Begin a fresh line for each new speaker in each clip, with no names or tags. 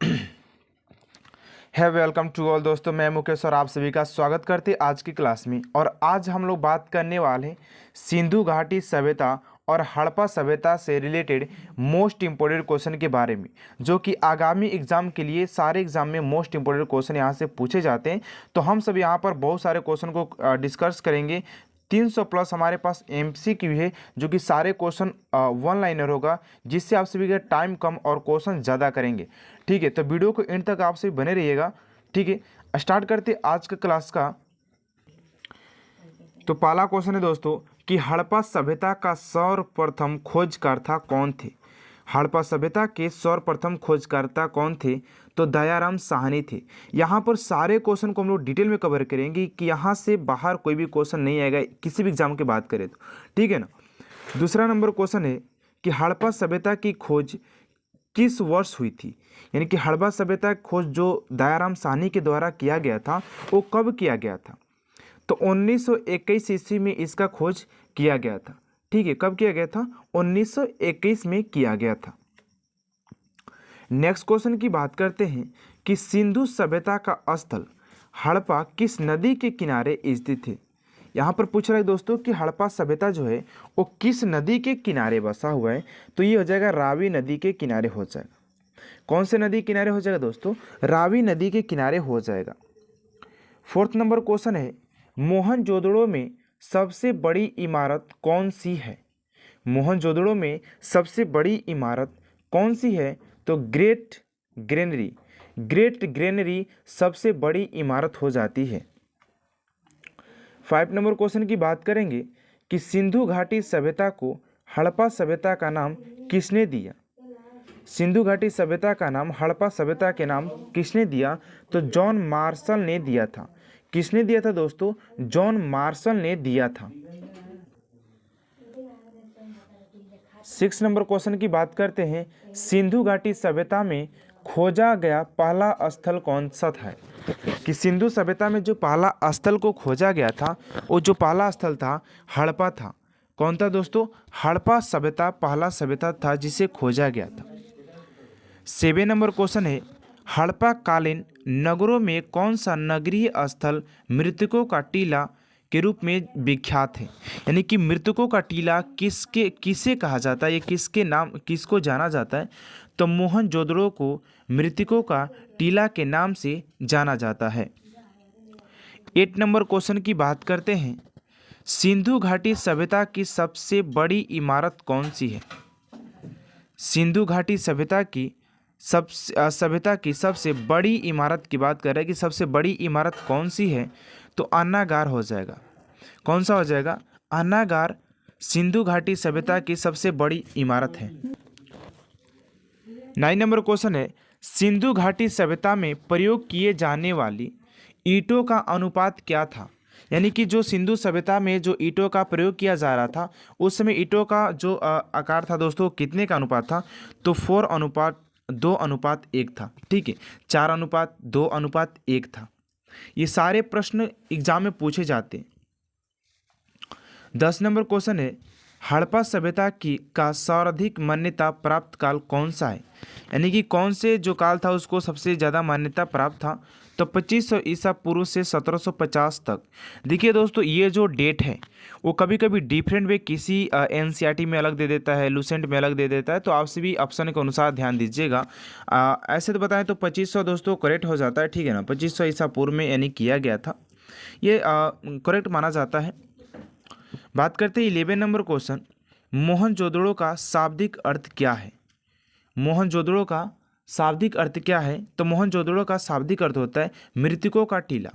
है welcome to all दोस्तों, मैं मुकेश और आप सभी का स्वागत करते हैं आज की क्लास में। और आज हम लोग बात करने वाले हैं सिंधु घाटी सभ्यता और हड़प्पा सभ्यता से रिलेटेड मोस्ट इंपॉर्टेंट क्वेश्चन के बारे में, जो कि आगामी एग्जाम के लिए सारे एग्जाम में मोस्ट इंपॉर्टेंट क्वेश्चन यहाँ से पूछे जाते हैं। तो हम सब यहाँ पर बहुत सारे क्वेश्चन को डिस्कस करेंगे। 300 प्लस हमारे पास MCQ है, जो कि सारे क्वेश्चन वन लाइनर होगा, जिससे आप सभी का टाइम कम और क्वेश्चन ज़्यादा करेंगे। ठीक है, तो वीडियो को एंड तक आप सभी बने रहिएगा। ठीक है, स्टार्ट करते आज का क्लास का। तो पहला क्वेश्चन है दोस्तों कि हड़प्पा सभ्यता का सर्वप्रथम खोजकर्ता कौन थे। हड़प्पा सभ्यता के सर्वप्रथम खोजकर्ता कौन थे? तो दयाराम साहनी थे। यहाँ पर सारे क्वेश्चन को हम लोग डिटेल में कवर करेंगे कि यहाँ से बाहर कोई भी क्वेश्चन नहीं आएगा किसी भी एग्जाम की बात करें तो। ठीक है ना। दूसरा नंबर क्वेश्चन है कि हड़प्पा सभ्यता की खोज किस वर्ष हुई थी, यानी कि हड़प्पा सभ्यता की खोज जो दयाराम साहनी के द्वारा किया गया था वो कब किया गया था? तो 1921 ईस्वी में इसका खोज किया गया था। ठीक है, कब किया गया था? 1921 में किया गया था। नेक्स्ट क्वेश्चन की बात करते हैं कि सिंधु सभ्यता का स्थल हड़प्पा किस नदी के किनारे स्थित है। यहाँ पर पूछ रहा है दोस्तों कि हड़प्पा सभ्यता जो है वो किस नदी के किनारे बसा हुआ है। तो ये हो जाएगा रावी नदी के किनारे हो जाएगा। कौन से नदी किनारे हो जाएगा दोस्तों? रावी नदी के किनारे हो जाएगा। फोर्थ नंबर क्वेश्चन है मोहनजोदड़ो में सबसे बड़ी इमारत कौन सी है। मोहनजोदड़ो में सबसे बड़ी इमारत कौन सी है? तो ग्रेट ग्रेनरी सबसे बड़ी इमारत हो जाती है। 5 नंबर क्वेश्चन की बात करेंगे कि सिंधु घाटी सभ्यता को हड़प्पा सभ्यता का नाम किसने दिया। सिंधु घाटी सभ्यता का नाम हड़प्पा सभ्यता के नाम किसने दिया? तो जॉन मार्शल ने दिया था। किसने दिया था दोस्तों? जॉन मार्शल ने दिया था। 6 नंबर क्वेश्चन की बात करते हैं सिंधु घाटी सभ्यता में खोजा गया पहला स्थल कौन सा था। कि सिंधु सभ्यता में जो पहला स्थल को खोजा गया था वो जो पहला स्थल था हड़प्पा था। कौन था दोस्तों? हड़प्पा सभ्यता पहला सभ्यता था जिसे खोजा गया था। 7 नंबर क्वेश्चन है हड़प्पा कालीन नगरों में कौन सा नगरीय स्थल मृतकों का टीला के रूप में विख्यात है। यानी कि मृतकों का टीला किसे कहा जाता है, ये किसके नाम किसको जाना जाता है? तो मोहनजोदड़ो को मृतकों का टीला के नाम से जाना जाता है। 8 नंबर क्वेश्चन की बात करते हैं सिंधु घाटी सभ्यता की सबसे बड़ी इमारत कौन सी है। सिंधु घाटी सभ्यता की सबसे बड़ी इमारत की बात कर रहे हैं कि सबसे बड़ी इमारत कौन सी है। तो अन्नागार हो जाएगा। कौन सा हो जाएगा? अन्नागार सिंधु घाटी सभ्यता की सबसे बड़ी इमारत है। 9 नंबर क्वेश्चन है सिंधु घाटी सभ्यता में प्रयोग किए जाने वाली ईंटों का अनुपात क्या था। यानी कि जो सिंधु सभ्यता में जो ईंटों का प्रयोग किया जा रहा था उस समय ईंटों का जो आकार था दोस्तों कितने का अनुपात था? तो 4:2:1 था। ठीक है, 4:2:1 था। ये सारे प्रश्न एग्जाम में पूछे जाते हैं। 10 नंबर क्वेश्चन है हड़प्पा सभ्यता का सर्वाधिक मान्यता प्राप्त काल कौन सा है। यानी कि कौन से जो काल था उसको सबसे ज़्यादा मान्यता प्राप्त था। तो 2500 ईसा पूर्व से 1750 तक। देखिए दोस्तों ये जो डेट है वो कभी कभी डिफरेंट वे किसी NCERT में अलग दे देता है, लूसेंट में अलग दे देता है, तो आप सभी ऑप्शन के अनुसार ध्यान दीजिएगा। ऐसे तो बताएं तो 2500 दोस्तों करेक्ट हो जाता है। ठीक है ना, 2500 ईसा पूर्व में यानी किया गया था, ये करेक्ट माना जाता है। बात करते हैं 11 नंबर क्वेश्चन मोहनजोदड़ो का शाब्दिक अर्थ क्या है। मोहनजोदड़ो का शाब्दिक अर्थ क्या है? तो मोहनजोदड़ो का शाब्दिक अर्थ होता है मृतकों का टीला।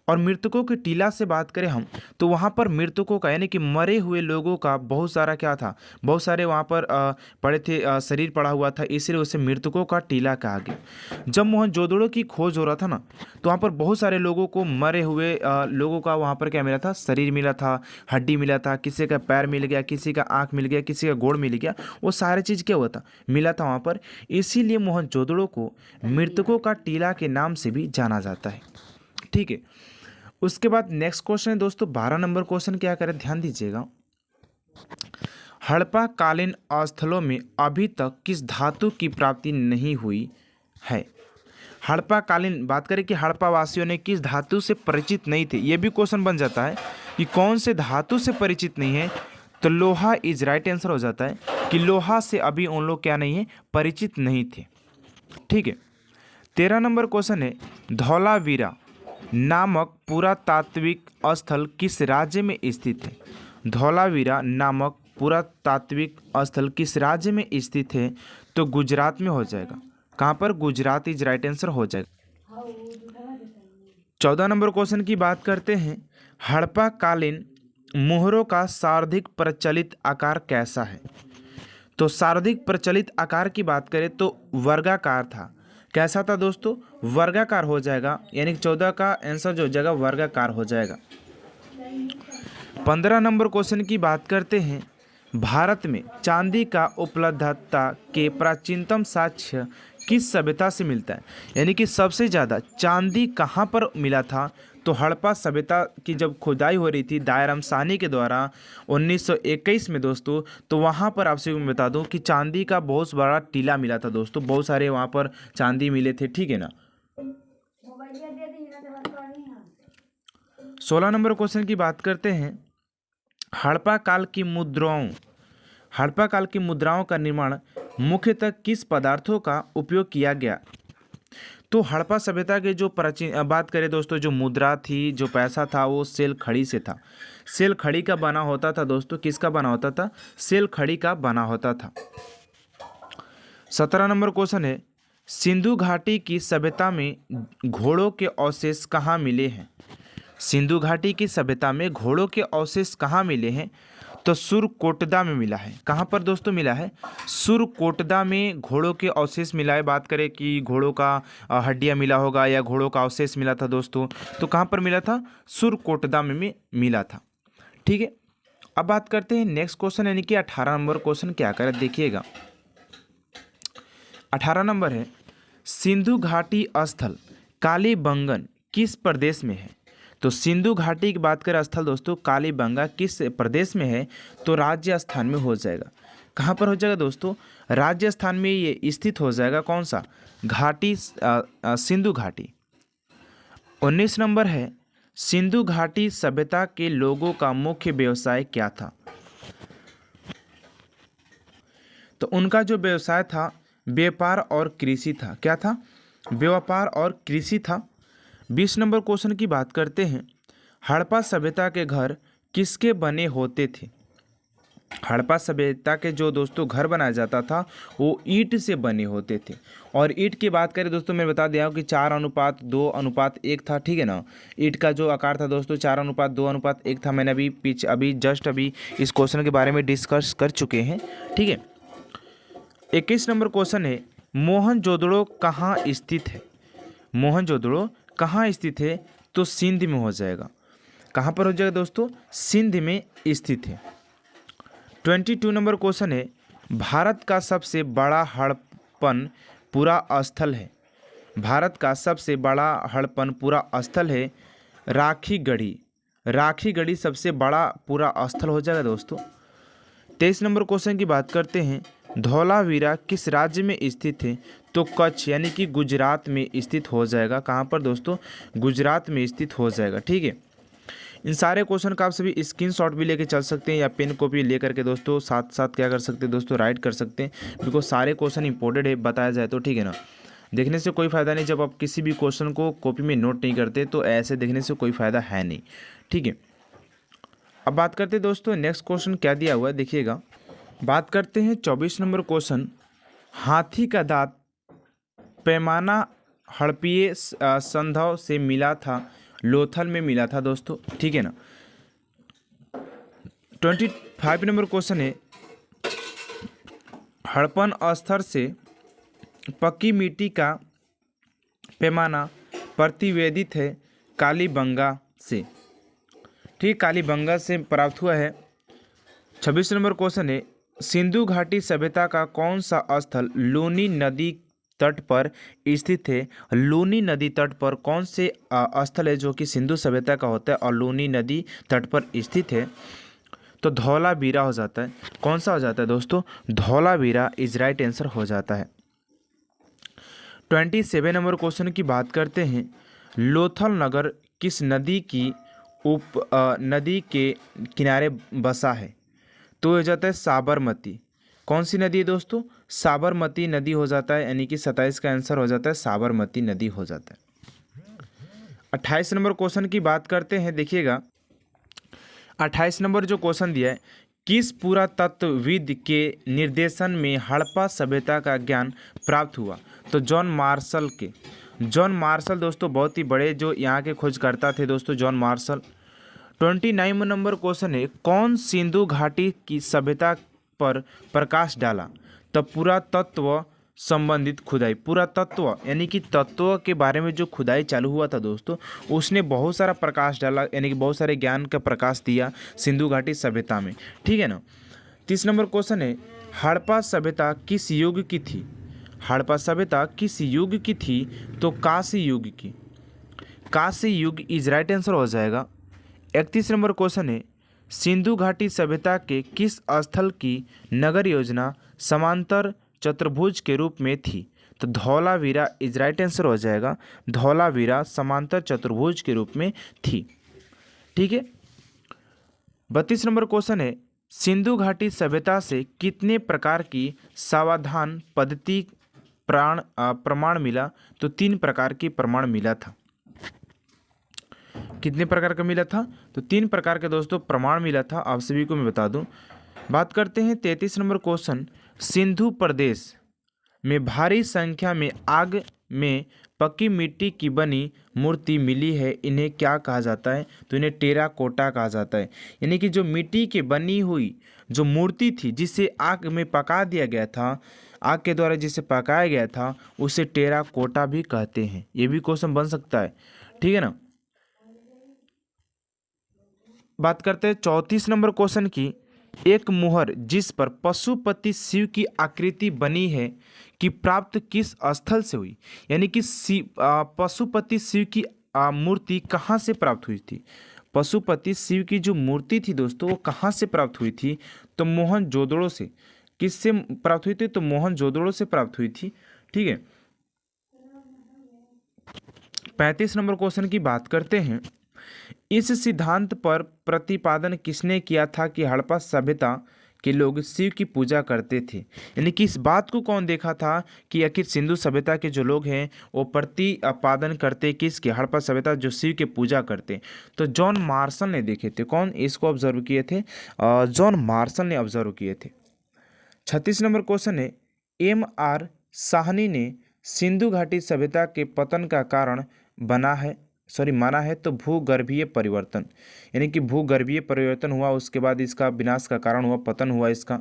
और मृतकों के टीला से बात करें हम तो वहाँ पर मृतकों का यानी कि मरे हुए लोगों का बहुत सारा क्या था, बहुत सारे वहाँ पर पड़े थे, शरीर पड़ा हुआ था, इसलिए उसे मृतकों का टीला कहा गया। जब मोहनजोदड़ो की खोज हो रहा था ना तो वहाँ पर बहुत सारे लोगों को मरे हुए लोगों का वहाँ पर क्या मिला था? शरीर मिला था, हड्डी मिला था, किसी का पैर मिल गया, किसी का आँख मिल गया, किसी का गोड़ मिल गया, वो सारे चीज़ क्या हुआ था? मिला था वहाँ पर। इसीलिए मोहनजोदड़ो को मृतकों का टीला के नाम से भी जाना जाता है। ठीक है, उसके बाद नेक्स्ट क्वेश्चन है दोस्तों 12 नंबर क्वेश्चन क्या करें, ध्यान दीजिएगा। हड़प्पा कालीन स्थलों में अभी तक किस धातु की प्राप्ति नहीं हुई है। हड़प्पा कालीन बात करें कि हड़प्पा वासियों ने किस धातु से परिचित नहीं थे, ये भी क्वेश्चन बन जाता है कि कौन से धातु से परिचित नहीं है, तो लोहा इज राइट आंसर हो जाता है कि लोहा से अभी उन लोग क्या नहीं है, परिचित नहीं थे। ठीक है, 13 नंबर क्वेश्चन है, धौलावीरा नामक पुरातात्विक स्थल किस राज्य में स्थित है? धौलावीरा नामक पुरातात्विक स्थल किस राज्य में स्थित है? तो गुजरात में हो जाएगा। कहाँ पर? गुजरात इज राइट आंसर हो जाएगा। 14 नंबर क्वेश्चन की बात करते हैं, हड़प्पा कालीन मोहरों का सर्वाधिक प्रचलित आकार कैसा है? तो सर्वाधिक प्रचलित आकार की बात करें तो वर्गाकार था। कैसा था दोस्तों? वर्गाकार हो जाएगा, यानी कि 14 का आंसर जो हो जाएगा वर्गाकार हो जाएगा। 15 नंबर क्वेश्चन की बात करते हैं, भारत में चांदी का उपलब्धता के प्राचीनतम साक्ष्य किस सभ्यता से मिलता है? यानी कि सबसे ज़्यादा चांदी कहाँ पर मिला था? तो हड़प्पा सभ्यता की जब खुदाई हो रही थी दायराम सानी के द्वारा 1921 में दोस्तों, तो वहाँ पर आपसे मैं बता दूं कि चांदी का बहुत बड़ा टीला मिला था दोस्तों, बहुत सारे वहाँ पर चांदी मिले थे। ठीक है ना। 16 नंबर क्वेश्चन की बात करते हैं, हड़प्पा काल की मुद्राओं का निर्माण मुख्यतः किस पदार्थों का उपयोग किया गया? तो हड़प्पा सभ्यता के जो प्राचीन बात करें दोस्तों, जो मुद्रा थी, जो पैसा था, वो सेल खड़ी से था। सेल खड़ी का बना होता था दोस्तों। किसका बना होता था? सेल खड़ी का बना होता था। 17 नंबर क्वेश्चन है, सिंधु घाटी की सभ्यता में घोड़ों के अवशेष कहाँ मिले हैं? सिंधु घाटी की सभ्यता में घोड़ों के अवशेष कहाँ मिले हैं? तो सुरकोटदा में मिला है। कहाँ पर दोस्तों मिला है? सुरकोटदा में घोड़ों के अवशेष मिला है। बात करें कि घोड़ों का हड्डियाँ मिला होगा या घोड़ों का अवशेष मिला था दोस्तों, तो कहाँ पर मिला था? सुरकोटदा में मिला था। ठीक है, अब बात करते हैं नेक्स्ट क्वेश्चन, यानी कि 18 नंबर क्वेश्चन क्या करे देखिएगा। 18 नंबर है, सिंधु घाटी स्थल कालीबंगन किस प्रदेश में है? तो सिंधु घाटी की बात करें स्थल दोस्तों कालीबंगा किस प्रदेश में है? तो राजस्थान में हो जाएगा। कहाँ पर हो जाएगा दोस्तों? राजस्थान में ये स्थित हो जाएगा। कौन सा घाटी? सिंधु घाटी। 19 नंबर है, सिंधु घाटी सभ्यता के लोगों का मुख्य व्यवसाय क्या था? तो उनका जो व्यवसाय था व्यापार और कृषि था। क्या था? व्यापार और कृषि था। 20 नंबर क्वेश्चन की बात करते हैं, हड़प्पा सभ्यता के घर किसके बने होते थे? हड़प्पा सभ्यता के जो दोस्तों घर बनाया जाता था वो ईंट से बने होते थे। और ईंट की बात करें दोस्तों, मैं बता दिया हूँ कि 4:2:1 था। ठीक है ना। ईंट का जो आकार था दोस्तों 4:2:1 था। मैंने अभी जस्ट इस क्वेश्चन के बारे में डिस्कस कर चुके हैं। ठीक है। 21 नंबर क्वेश्चन है, मोहनजोदड़ो कहाँ स्थित है? मोहनजोदड़ो कहाँ स्थित है? तो सिंध में हो जाएगा। कहाँ पर हो जाएगा दोस्तों? सिंध में स्थित है। 22 नंबर क्वेश्चन है, भारत का सबसे बड़ा हड़प्पन पूरा स्थल है। भारत का सबसे बड़ा हड़प्पन पूरा स्थल है राखीगढ़ी। राखीगढ़ी सबसे बड़ा पूरा स्थल हो जाएगा दोस्तों। 23 नंबर क्वेश्चन की बात करते हैं, धौलावीरा किस राज्य में स्थित है? तो कच्छ यानी कि गुजरात में स्थित हो जाएगा। कहाँ पर दोस्तों? गुजरात में स्थित हो जाएगा। ठीक है। इन सारे क्वेश्चन का आप सभी स्क्रीनशॉट भी लेके चल सकते हैं या पेन कॉपी लेकर के दोस्तों साथ साथ क्या कर सकते हैं दोस्तों, राइट कर सकते हैं, बिकॉज सारे क्वेश्चन इंपॉर्टेंट है बताया जाए तो। ठीक है ना। देखने से कोई फ़ायदा नहीं, जब आप किसी भी क्वेश्चन को कॉपी में नोट नहीं करते तो ऐसे देखने से कोई फ़ायदा है नहीं। ठीक है। अब बात करते हैं दोस्तों नेक्स्ट क्वेश्चन क्या दिया हुआ है देखिएगा। बात करते हैं 24 नंबर क्वेश्चन, हाथी का दांत पैमाना हड़प्पीय संधव से मिला था, लोथल में मिला था दोस्तों। ठीक है ना। 25 नंबर क्वेश्चन है, हड़प्पन स्थल से पक्की मिट्टी का पैमाना प्रतिवेदित है कालीबंगा से। ठीक, कालीबंगा से प्राप्त हुआ है। 26 नंबर क्वेश्चन है, सिंधु घाटी सभ्यता का कौन सा स्थल लूनी नदी तट पर स्थित है? लूनी नदी तट पर कौन से स्थल है जो कि सिंधु सभ्यता का होता है और लूनी नदी तट पर स्थित है? तो धौलावीरा हो जाता है। कौन सा हो जाता है दोस्तों? धौलावीरा इज राइट आंसर हो जाता है। 27 नंबर क्वेश्चन की बात करते हैं। लोथल नगर किस नदी के किनारे बसा है? तो हो जाता है साबरमती। कौन सी नदी है दोस्तों? साबरमती नदी हो जाता है, यानी कि 27 का आंसर हो जाता है साबरमती नदी हो जाता है। 28 नंबर क्वेश्चन की बात करते हैं, देखिएगा 28 नंबर जो क्वेश्चन दिया है, किस पुरातत्वविद के निर्देशन में हड़प्पा सभ्यता का ज्ञान प्राप्त हुआ? तो जॉन मार्शल दोस्तों बहुत ही बड़े जो यहाँ के खोजकर्ता थे दोस्तों, जॉन मार्शल। 29 नंबर क्वेश्चन है, कौन सिंधु घाटी की सभ्यता पर प्रकाश डाला? तो पुरातत्व संबंधित खुदाई, पुरातत्व यानी कि तत्व के बारे में जो खुदाई चालू हुआ था दोस्तों, उसने बहुत सारा प्रकाश डाला, यानी कि बहुत सारे ज्ञान का प्रकाश दिया सिंधु घाटी सभ्यता में। ठीक है ना। 30 नंबर क्वेश्चन है, हड़प्पा सभ्यता किस युग की थी? हड़प्पा सभ्यता किस युग की थी? तो कांस्य युग की। कांस्य युग इज राइट आंसर हो जाएगा। 31 नंबर क्वेश्चन है, सिंधु घाटी सभ्यता के किस स्थल की नगर योजना समांतर चतुर्भुज के रूप में थी? तो धौलावीरा इज राइट आंसर हो जाएगा। धौलावीरा समांतर चतुर्भुज के रूप में थी। ठीक है। 32 नंबर क्वेश्चन है, सिंधु घाटी सभ्यता से कितने प्रकार की सावधान पद्धति प्रमाण मिला? तो 3 प्रकार की प्रमाण मिला था। कितने प्रकार का मिला था? तो 3 प्रकार के दोस्तों प्रमाण मिला था, आप सभी को मैं बता दूं। बात करते हैं 33 नंबर क्वेश्चन, सिंधु प्रदेश में भारी संख्या में आग में पकी मिट्टी की बनी मूर्ति मिली है, इन्हें क्या कहा जाता है? तो इन्हें टेराकोटा कहा जाता है। यानी कि जो मिट्टी की बनी हुई जो मूर्ति थी जिसे आग में पका दिया गया था, आग के द्वारा जिसे पकाया गया था, उसे टेराकोटा भी कहते हैं। ये भी क्वेश्चन बन सकता है। ठीक है ना। बात करते हैं 34 नंबर क्वेश्चन की, एक मुहर जिस पर पशुपति शिव की आकृति बनी है कि प्राप्त किस स्थल से हुई? यानी कि पशुपति शिव की मूर्ति कहाँ से प्राप्त हुई थी? पशुपति शिव की जो मूर्ति थी दोस्तों, वो कहाँ से प्राप्त हुई थी? तो मोहनजोदड़ो से। किससे प्राप्त हुई थी? तो मोहनजोदड़ो से प्राप्त हुई थी। ठीक है। 35 नंबर क्वेश्चन की बात करते हैं, इस सिद्धांत पर प्रतिपादन किसने किया था कि हड़प्पा सभ्यता के लोग शिव की पूजा करते थे? यानी कि इस बात को कौन देखा था कि आखिर सिंधु सभ्यता के जो लोग हैं वो प्रतिपादन करते किसके? हड़प्पा सभ्यता जो शिव की पूजा करते। तो जॉन मार्शल ने देखे थे। कौन इसको ऑब्जर्व किए थे? जॉन मार्शल ने ऑब्जर्व किए थे। 36 नंबर क्वेश्चन है, M.R. साहनी ने सिंधु घाटी सभ्यता के पतन का कारण माना है तो भूगर्भीय परिवर्तन, यानी कि भूगर्भीय परिवर्तन हुआ, उसके बाद इसका विनाश का कारण हुआ, पतन हुआ इसका।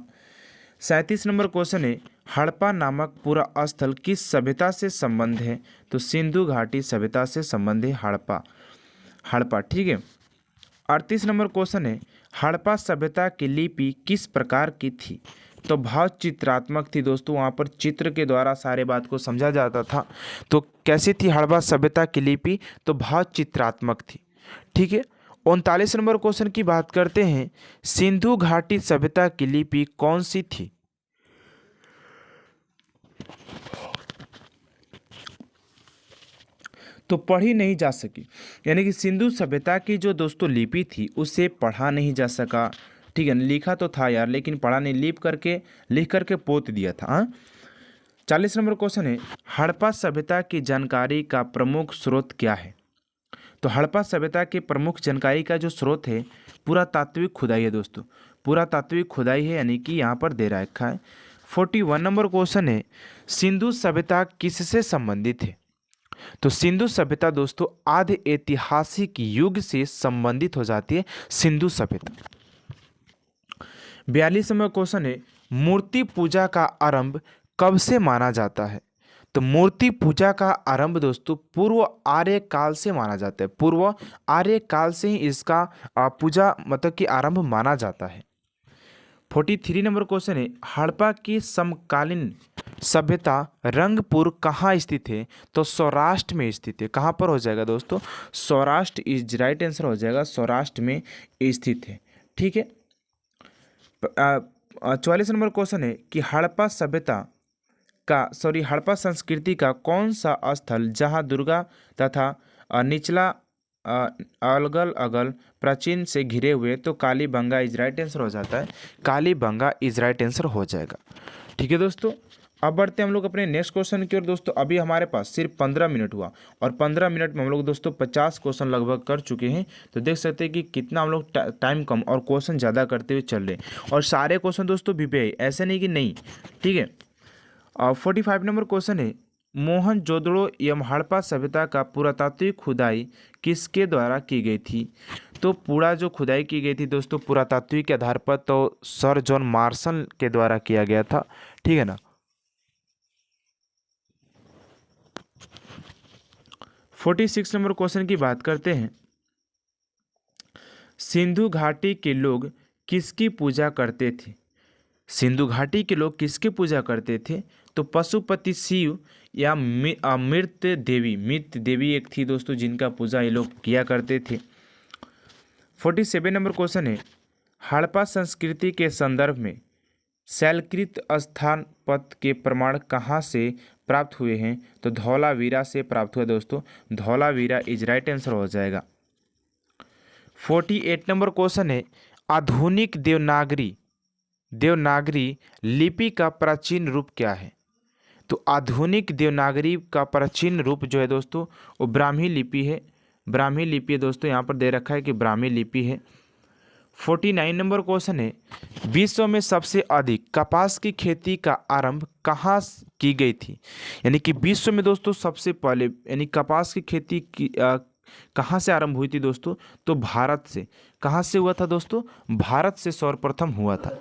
37 नंबर क्वेश्चन है, हड़प्पा नामक पूरा स्थल किस सभ्यता से संबंध है? तो सिंधु घाटी सभ्यता से संबंध है हड़प्पा। ठीक है। 38 नंबर क्वेश्चन है, हड़प्पा सभ्यता की लिपि किस प्रकार की थी? तो भाव चित्रात्मक थी दोस्तों, वहाँ पर चित्र के द्वारा सारे बात को समझा जाता था। तो कैसी थी हड़प्पा सभ्यता की लिपि? तो भाव चित्रात्मक थी। ठीक है। 39 नंबर क्वेश्चन की बात करते हैं, सिंधु घाटी सभ्यता की लिपि कौन सी थी? तो पढ़ी नहीं जा सकी, यानी कि सिंधु सभ्यता की जो दोस्तों लिपि थी उसे पढ़ा नहीं जा सका। ठीक है। लिखा तो था यार, लेकिन पढ़ा नहीं, लिख करके पोत दिया था। हाँ। 40 नंबर क्वेश्चन है, हड़प्पा सभ्यता की जानकारी का प्रमुख स्रोत क्या है? तो हड़प्पा सभ्यता के प्रमुख जानकारी का जो स्रोत है पुरातात्विक खुदाई है दोस्तों, पुरातात्विक खुदाई है, यानी कि यहाँ पर दे रखा है। 41 नंबर क्वेश्चन है, सिंधु सभ्यता किससे संबंधित है? तो सिंधु सभ्यता दोस्तों आधे ऐतिहासिक युग से संबंधित हो जाती है सिंधु सभ्यता। 42 नंबर क्वेश्चन है, मूर्ति पूजा का आरंभ कब से माना जाता है? तो मूर्ति पूजा का आरंभ दोस्तों पूर्व आर्य काल से माना जाता है। पूर्व आर्य काल से ही इसका पूजा मतलब कि आरंभ माना जाता है। 43 नंबर क्वेश्चन है, हड़प्पा की समकालीन सभ्यता रंगपुर कहाँ स्थित है? तो सौराष्ट्र में स्थित है। कहाँ पर हो जाएगा दोस्तों? सौराष्ट्र इज राइट आंसर हो जाएगा, सौराष्ट्र में स्थित है। ठीक है। 44 नंबर क्वेश्चन है कि हड़प्पा सभ्यता हड़प्पा संस्कृति का कौन सा स्थल जहां दुर्गा तथा निचला अगल अगल प्राचीन से घिरे हुए, तो कालीबंगा इज राइट आंसर हो जाता है। कालीबंगा इज राइट आंसर हो जाएगा। ठीक है दोस्तों, अब बढ़ते हैं हम लोग अपने नेक्स्ट क्वेश्चन की ओर। दोस्तों अभी हमारे पास सिर्फ 15 मिनट हुआ और 15 मिनट में हम लोग दोस्तों 50 क्वेश्चन लगभग कर चुके हैं। तो देख सकते हैं कि कितना हम लोग टाइम कम और क्वेश्चन ज़्यादा करते हुए चल रहे हैं, और सारे क्वेश्चन दोस्तों वीवीआई, ऐसे नहीं कि नहीं। ठीक है, 45 नंबर क्वेश्चन है, मोहनजोदड़ो एवं हड़प्पा सभ्यता का पुरातात्विक खुदाई किसके द्वारा की गई थी? तो पूरा जो खुदाई की गई थी दोस्तों पुरातात्विक के आधार पर, तो सर जॉन मार्शल के द्वारा किया गया था। ठीक है ना। 46 नंबर क्वेश्चन की बात करते हैं, सिंधु घाटी के लोग किसकी पूजा करते थे? सिंधु घाटी के लोग किसकी पूजा करते थे? तो पशुपति शिव या मृत देवी एक थी दोस्तों जिनका पूजा ये लोग किया करते थे। 47 नंबर क्वेश्चन है, हड़प्पा संस्कृति के संदर्भ में शैलकृत स्थान पथ के प्रमाण कहाँ से प्राप्त हुए हैं? तो धौलावीरा से प्राप्त हुआ दोस्तों। धौलावीरा इज राइट आंसर हो जाएगा। 48 नंबर क्वेश्चन है, आधुनिक देवनागरी लिपि का प्राचीन रूप क्या है? तो आधुनिक देवनागरी का प्राचीन रूप जो है दोस्तों वो ब्राह्मी लिपि है। ब्राह्मी लिपि है दोस्तों, यहाँ पर दे रखा है कि ब्राह्मी लिपि है। 49 नंबर क्वेश्चन है, विश्व में सबसे अधिक कपास की खेती का आरंभ कहाँ की गई थी? यानी कि विश्व में दोस्तों सबसे पहले यानी कपास की खेती की कहाँ से आरंभ हुई थी दोस्तों? तो भारत से। कहाँ से हुआ था दोस्तों? भारत से सर्वप्रथम हुआ था।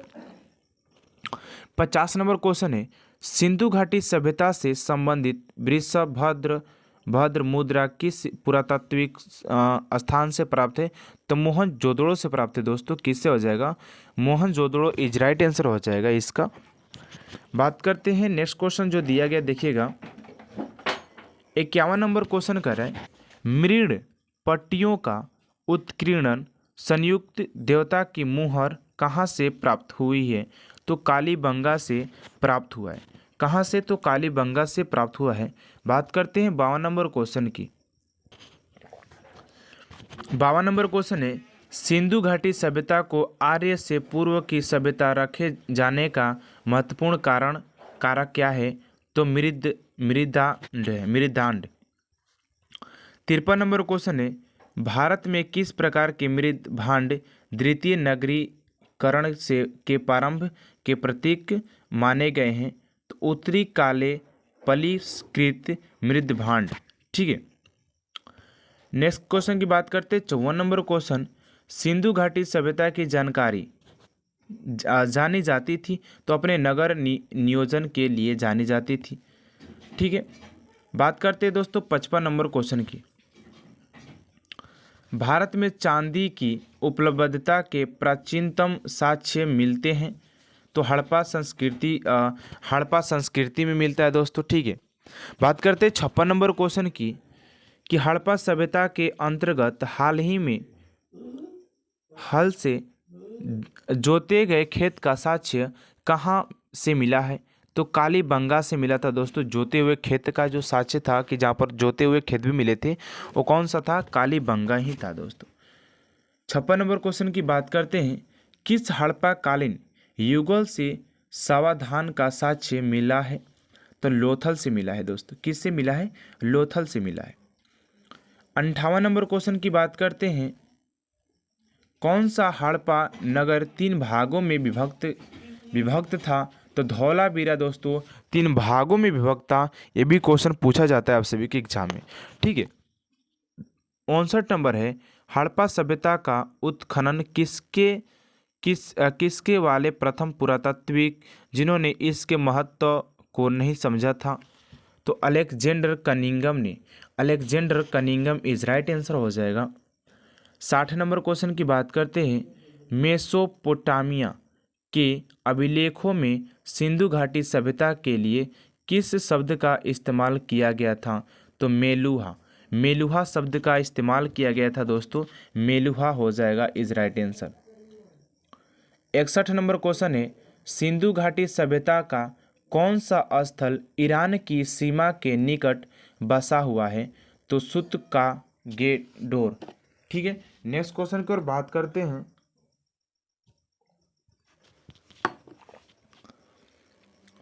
50 नंबर क्वेश्चन है, सिंधु घाटी सभ्यता से संबंधित भद्र मुद्रा किस पुरातात्विक स्थान से प्राप्त है? तो मोहनजोदड़ो से प्राप्त है दोस्तों। किससे हो जाएगा? मोहनजोदड़ो इज राइट आंसर हो जाएगा इसका। बात करते हैं नेक्स्ट क्वेश्चन जो दिया गया, देखिएगा 51 नंबर क्वेश्चन कर रहा है, मृण पट्टियों का उत्कीर्णन संयुक्त देवता की मुहर कहाँ से प्राप्त हुई है? तो कालीबंगा से प्राप्त हुआ है। कहाँ से? तो कालीबंगा से प्राप्त हुआ है। बात करते हैं 52 नंबर क्वेश्चन की। 52 नंबर क्वेश्चन है, सिंधु घाटी सभ्यता को आर्य से पूर्व की सभ्यता रखे जाने का महत्वपूर्ण कारक क्या है? तो मृदांड। 53 नंबर क्वेश्चन है, भारत में किस प्रकार के मृद भांड द्वितीय नगरीकरण से के प्रारंभ के प्रतीक माने गए हैं? तो उत्तरी काले पलिष्कृत मृद भांड। ठीक है, नेक्स्ट क्वेश्चन की बात करते हैं 54 नंबर क्वेश्चन, सिंधु घाटी सभ्यता की जानकारी जानी जाती थी तो अपने नगर नियोजन के लिए जानी जाती थी। ठीक है, बात करते हैं दोस्तों 55 नंबर क्वेश्चन की। भारत में चांदी की उपलब्धता के प्राचीनतम साक्ष्य मिलते हैं? तो हड़प्पा संस्कृति में मिलता है दोस्तों। ठीक है, बात करते हैं 56 नंबर क्वेश्चन की कि हड़प्पा सभ्यता के अंतर्गत हाल ही में हल से जोते गए खेत का साक्ष्य कहाँ से मिला है? तो कालीबंगा से मिला था दोस्तों। जोते हुए खेत का जो साक्ष्य था कि जहाँ पर जोते हुए खेत भी मिले थे वो कौन सा था? कालीबंगा ही था दोस्तों। 56 नंबर क्वेश्चन की बात करते हैं, किस हड़प्पा कालीन युगल से सावधान का साक्ष्य मिला है? तो लोथल से मिला है दोस्तों। किससे मिला है? लोथल से मिला है। 58 नंबर क्वेश्चन की बात करते हैं, कौन सा हड़प्पा नगर 3 भागों में विभक्त था? तो धौलावीरा दोस्तों 3 भागों में विभक्त था। ये भी क्वेश्चन पूछा जाता है आप सभी के एग्जाम में। ठीक है, 59 नंबर है, हड़प्पा सभ्यता का उत्खनन किसके वाले प्रथम पुरातात्विक जिन्होंने इसके महत्व को नहीं समझा था? तो Alexander Cunningham is right answer हो जाएगा। 60 नंबर क्वेश्चन की बात करते हैं, मेसोपोटामिया के अभिलेखों में सिंधु घाटी सभ्यता के लिए किस शब्द का इस्तेमाल किया गया था? तो मेलुहा शब्द का इस्तेमाल किया गया था दोस्तों। मेलुहा हो जाएगा is right answer. 61 number question है, सिंधु घाटी सभ्यता का कौन सा स्थल ईरान की सीमा के निकट बसा हुआ है? तो सुत का गेट डोर। ठीक है, नेक्स्ट क्वेश्चन की ओर बात करते हैं।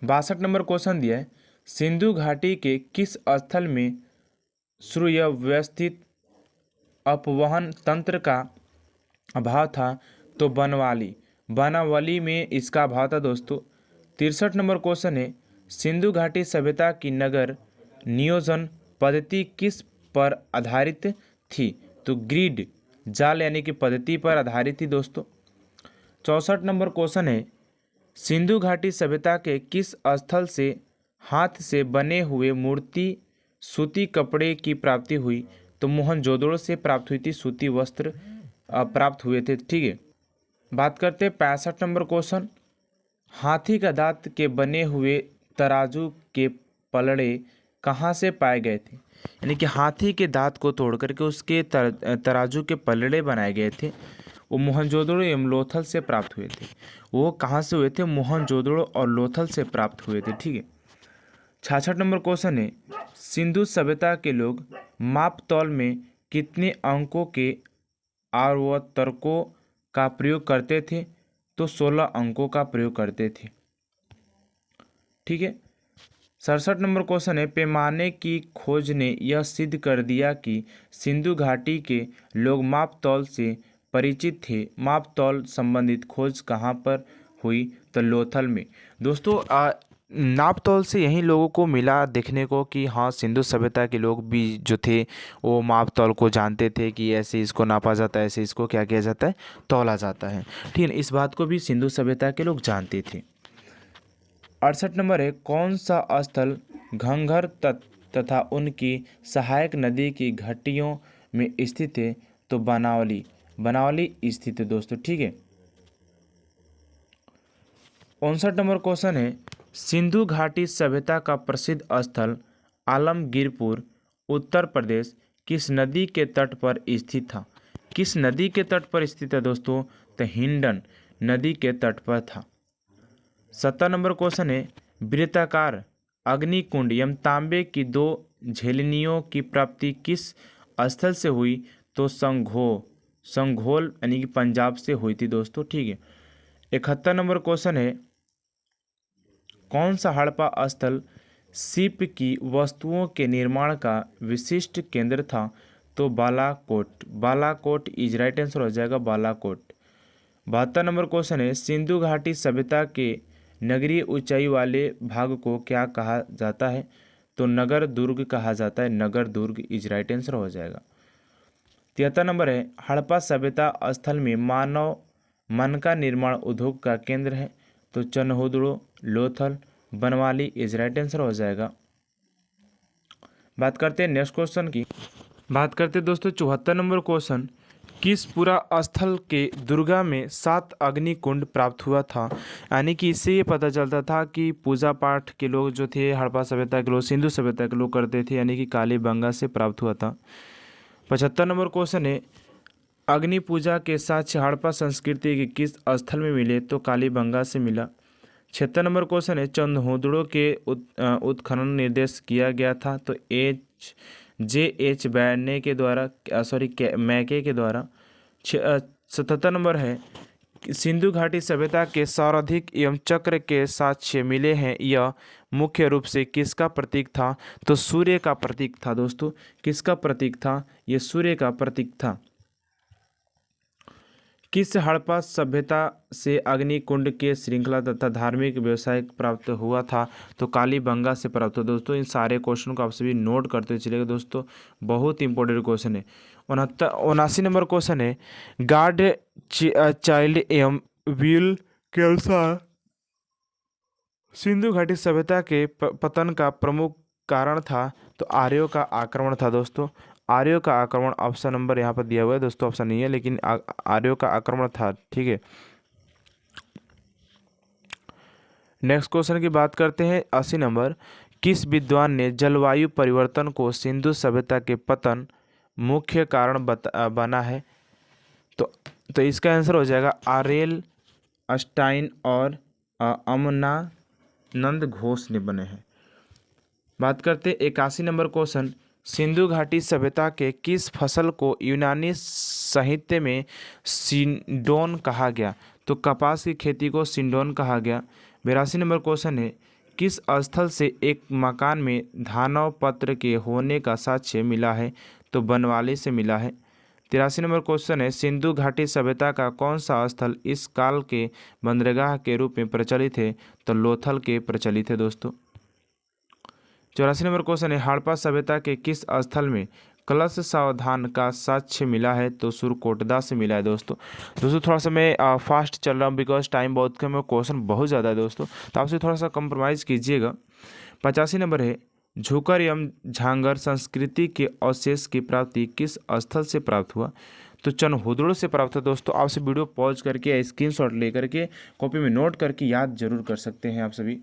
62 नंबर क्वेश्चन दिया है, सिंधु घाटी के किस स्थल में सुव्यवस्थित अपवहन तंत्र का अभाव था? तो बनवाली, बनावली में इसका अभाव था दोस्तों। 63 नंबर क्वेश्चन है, सिंधु घाटी सभ्यता की नगर नियोजन पद्धति किस पर आधारित थी? तो ग्रिड जाल यानी कि पद्धति पर आधारित थी दोस्तों। 64 नंबर क्वेश्चन है, सिंधु घाटी सभ्यता के किस स्थल से हाथ से बने हुए मूर्ति सूती कपड़े की प्राप्ति हुई? तो मोहनजोदड़ो से प्राप्त हुई थी, सूती वस्त्र प्राप्त हुए थे। ठीक है, बात करते हैं 65 नंबर क्वेश्चन, हाथी का दांत के बने हुए तराजू के पलड़े कहाँ से पाए गए थे? यानी कि हाथी के दांत को तोड़ करके उसके तराजू के पलड़े बनाए गए थे, वो मोहनजोदड़ो एवं लोथल से प्राप्त हुए थे। वो कहाँ से हुए थे? मोहनजोदड़ो और लोथल से प्राप्त हुए थे। ठीक है, 66 नंबर क्वेश्चन है, सिंधु सभ्यता के लोग माप तौल में कितने अंकों के आवर्तकों का प्रयोग करते थे? तो 16 अंकों का प्रयोग करते थे। ठीक है, 67 नंबर क्वेश्चन है, पैमाने की खोज ने यह सिद्ध कर दिया कि सिंधु घाटी के लोग माप तौल से परिचित थे। माप तौल संबंधित खोज कहाँ पर हुई? तो लोथल में। दोस्तों नाप तौल से यही लोगों को मिला देखने को कि हाँ, सिंधु सभ्यता के लोग भी जो थे वो माप तौल को जानते थे कि ऐसे इसको नापा जाता है, ऐसे इसको क्या किया जाता है, तौला जाता है। ठीक है, इस बात को भी सिंधु सभ्यता के लोग जानते थे। 68 नंबर है, कौन सा स्थल घंघर तथा उनकी सहायक नदी की घाटियों में स्थित है? तो बनावली, बनावली स्थित है दोस्तों। ठीक है, 59 नंबर क्वेश्चन है, सिंधु घाटी सभ्यता का प्रसिद्ध स्थल आलमगीरपुर उत्तर प्रदेश किस नदी के तट पर स्थित था? किस नदी के तट पर स्थित है दोस्तों? तो हिंडन नदी के तट पर था। 70 नंबर क्वेश्चन है, वृत्ताकार अग्निकुंड एवं तांबे की 2 झिल्लियों की प्राप्ति किस स्थल से हुई? तो संघोल यानी कि पंजाब से हुई थी दोस्तों। ठीक है, 71 नंबर क्वेश्चन है, कौन सा हड़प्पा स्थल सीप की वस्तुओं के निर्माण का विशिष्ट केंद्र था? तो Balakot, Balakot is right answer हो जाएगा, बालाकोट। 72 नंबर क्वेश्चन है, सिंधु घाटी सभ्यता के नगरीय ऊंचाई वाले भाग को क्या कहा जाता है? तो नगर दुर्ग कहा जाता है, Nagar Durg is right answer हो जाएगा। 73 नंबर है, हड़प्पा सभ्यता स्थल में मानव मन का निर्माण उद्योग का केंद्र है? तो Chanhudaro, Lothal, Banawali is right answer हो जाएगा। बात करते हैं नेक्स्ट क्वेश्चन की। बात करते हैं दोस्तों 74 नंबर क्वेश्चन, किस पूरा स्थल के दुर्गा में 7 अग्निकुंड प्राप्त हुआ था? यानी कि इससे ये पता चलता था कि पूजा पाठ के लोग जो थे हड़प्पा सभ्यता के लोग, सिंधु सभ्यता के लोग करते थे, यानी कि कालीबंगा से प्राप्त हुआ था। 75 नंबर क्वेश्चन है, अग्नि पूजा के साक्ष्य हड़प्पा संस्कृति के किस स्थल में मिले? तो कालीबंगा से मिला। 76 नंबर क्वेश्चन है, चंदहुदड़ो के उत्खनन निर्देश किया गया था? तो J.H. बैरने के द्वारा, मैके के द्वारा। 77 नंबर है, सिंधु घाटी सभ्यता के सर्वाधिक एवं चक्र के साक्ष्य मिले हैं, यह मुख्य रूप से किसका प्रतीक था? तो सूर्य का प्रतीक था दोस्तों। किसका प्रतीक था? ये सूर्य का प्रतीक था। किस हड़प्पा सभ्यता से अग्निकुंड के श्रृंखला तथा धार्मिक व्यवसाय प्राप्त हुआ था? तो कालीबंगा से प्राप्त हुआ। दोस्तों इन सारे क्वेश्चन को आप सभी नोट करते चलेगा दोस्तों, बहुत इंपॉर्टेंट क्वेश्चन है। 79 नंबर क्वेश्चन है, गॉड चाइल्ड एवं व्हील के अनुसार सिंधु घाटी सभ्यता के पतन का प्रमुख कारण था? तो आर्यों का आक्रमण था दोस्तों। आर्यों का आक्रमण, ऑप्शन नंबर यहाँ पर दिया हुआ है दोस्तों, ऑप्शन नहीं है लेकिन आर्यों का आक्रमण था। ठीक है, नेक्स्ट क्वेश्चन की बात करते हैं 80 नंबर, किस विद्वान ने जलवायु परिवर्तन को सिंधु सभ्यता के पतन मुख्य कारण बना है? तो इसका आंसर हो जाएगा आरेल स्टाइन और अमना नंद घोष ने बने हैं। बात करते 81 नंबर क्वेश्चन, सिंधु घाटी सभ्यता के किस फसल को यूनानी साहित्य में सिंडोन कहा गया? तो कपास की खेती को सिंडोन कहा गया। 82 नंबर क्वेश्चन है, किस स्थल से एक मकान में धानव पत्र के होने का साक्ष्य मिला है? तो बनवाली से मिला है। 83 नंबर क्वेश्चन है, सिंधु घाटी सभ्यता का कौन सा स्थल इस काल के बंदरगाह के रूप में प्रचलित है? तो लोथल के प्रचलित है दोस्तों। 84 नंबर क्वेश्चन है, हड़प्पा सभ्यता के किस स्थल में कलश सावधान का साक्ष्य मिला है? तो सुरकोटदा से मिला है दोस्तों। थोड़ा सा मैं फास्ट चल रहा हूँ बिकॉज टाइम बहुत कम है, क्वेश्चन बहुत ज़्यादा है दोस्तों, तो आपसे थोड़ा सा कंप्रोमाइज़ कीजिएगा। 85 नंबर है, झुकर एवं झांगर संस्कृति के अवशेष की प्राप्ति किस स्थल से प्राप्त हुआ? तो चनहुदड़ से प्राप्त हुआ दोस्तों। आपसे वीडियो पॉज करके स्क्रीनशॉट लेकर के कॉपी में नोट करके याद जरूर कर सकते हैं आप सभी।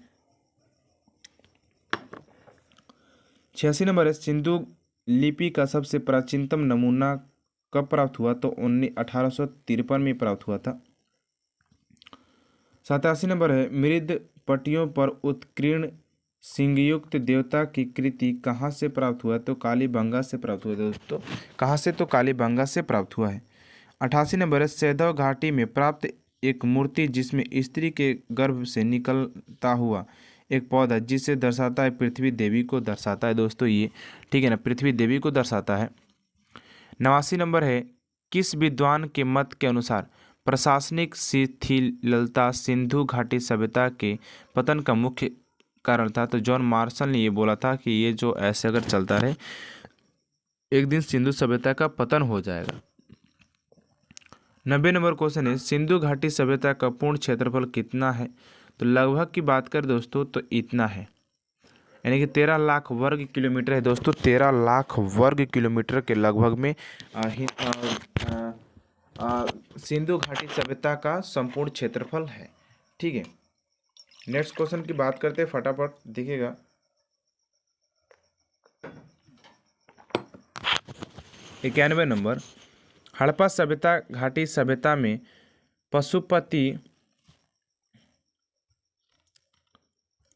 86 नंबर है, सिंधु लिपि का सबसे प्राचीनतम नमूना कब प्राप्त हुआ? तो 1853 में प्राप्त हुआ था। 87 नंबर है, मृद पट्टियों पर उत्कीर्ण सिंहयुक्त देवता की कृति कहाँ से प्राप्त हुआ? तो कालीबंगा से प्राप्त हुआ दोस्तों। कहाँ से? तो कालीबंगा से प्राप्त हुआ है। 88 नंबर है, सैंधव घाटी में प्राप्त एक मूर्ति जिसमें स्त्री के गर्भ से निकलता हुआ एक पौधा जिसे दर्शाता है पृथ्वी देवी को दर्शाता है दोस्तों ये, ठीक है ना, पृथ्वी देवी को दर्शाता है। 89 नंबर है, किस विद्वान के मत के अनुसार प्रशासनिक शिथिलता सिंधु घाटी सभ्यता के पतन का मुख्य कारण था? तो जॉन मार्शल ने ये बोला था कि ये जो ऐसे अगर चलता रहे एक दिन सिंधु सभ्यता का पतन हो जाएगा। 90 नंबर क्वेश्चन है, सिंधु घाटी सभ्यता का पूर्ण क्षेत्रफल कितना है? तो लगभग की बात करें दोस्तों तो इतना है, यानी कि 13 लाख वर्ग किलोमीटर है दोस्तों। 13 लाख वर्ग किलोमीटर के लगभग में सिंधु घाटी सभ्यता का संपूर्ण क्षेत्रफल है, ठीक है। नेक्स्ट क्वेश्चन की बात करते हैं, फटाफट देखिएगा। इक्यानवे नंबर, हड़प्पा सभ्यता घाटी सभ्यता में पशुपति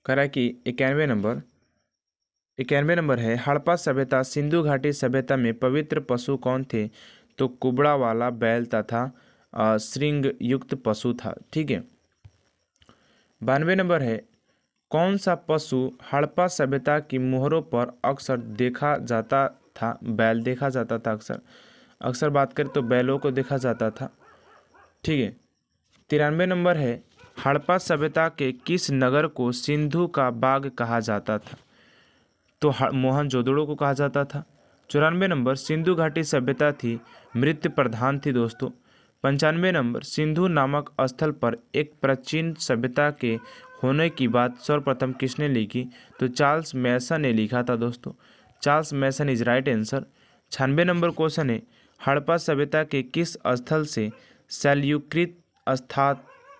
करा कि 91 नंबर है, हड़प्पा सभ्यता सिंधु घाटी सभ्यता में पवित्र पशु कौन थे? तो कुबड़ा वाला बैल तथा श्रृंग युक्त पशु था, ठीक है। 92 नंबर है, कौन सा पशु हड़प्पा सभ्यता की मोहरों पर अक्सर देखा जाता था? बैल देखा जाता था अक्सर बात करें तो बैलों को देखा जाता था, ठीक है। 93 नंबर है, हड़प्पा सभ्यता के किस नगर को सिंधु का बाग कहा जाता था? तो मोहनजोदड़ो को कहा जाता था। 94 नंबर, सिंधु घाटी सभ्यता थी मृत प्रधान थी दोस्तों। 95 नंबर, सिंधु नामक स्थल पर एक प्राचीन सभ्यता के होने की बात सर्वप्रथम किसने लिखी? तो चार्ल्स मैसन ने लिखा था दोस्तों। Charles Masson is right answer. 96 number question है, हड़प्पा सभ्यता के किस स्थल से शैलयुकृत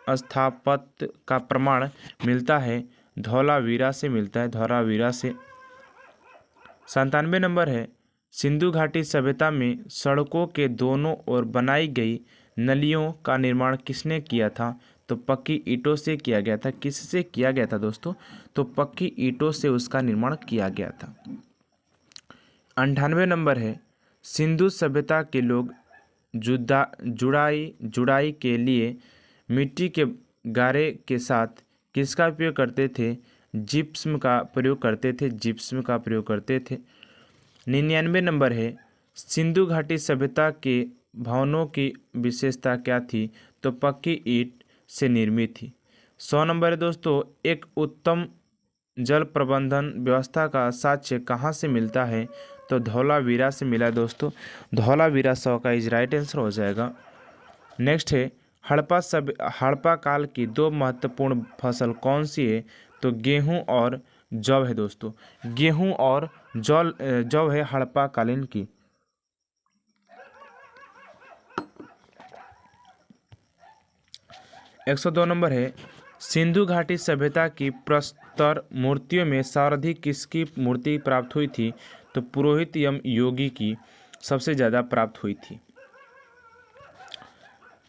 स्थापत्य का प्रमाण मिलता है? धौलावीरा से मिलता है, धौलावीरा से। 97 नंबर है, सिंधु घाटी सभ्यता में सड़कों के दोनों ओर बनाई गई नलियों का निर्माण किसने किया था? तो पक्की ईंटों से किया गया था। किससे किया गया था दोस्तों? तो पक्की ईंटों से उसका निर्माण किया गया था। 98 नंबर है, सिंधु सभ्यता के लोग जुड़ाई के लिए मिट्टी के गारे के साथ किसका उपयोग करते थे? जिप्सम का प्रयोग करते थे, जिप्सम का प्रयोग करते थे। 99 नंबर है, सिंधु घाटी सभ्यता के भवनों की विशेषता क्या थी? तो पक्की ईंट से निर्मित थी। 100 नंबर है दोस्तों, एक उत्तम जल प्रबंधन व्यवस्था का साक्ष्य कहाँ से मिलता है? तो धौलावीरा से मिला दोस्तों। धौलावीरा 100 का इज राइट आंसर हो जाएगा। नेक्स्ट है, हड़प्पा काल की दो महत्वपूर्ण फसल कौन सी है? तो गेहूं और जौ है दोस्तों। गेहूं और जौ है हड़प्पा कालीन की। 102 नंबर है, सिंधु घाटी सभ्यता की प्रस्तर मूर्तियों में सर्वाधिक किसकी मूर्ति प्राप्त हुई थी? तो पुरोहित एवं योगी की सबसे ज़्यादा प्राप्त हुई थी।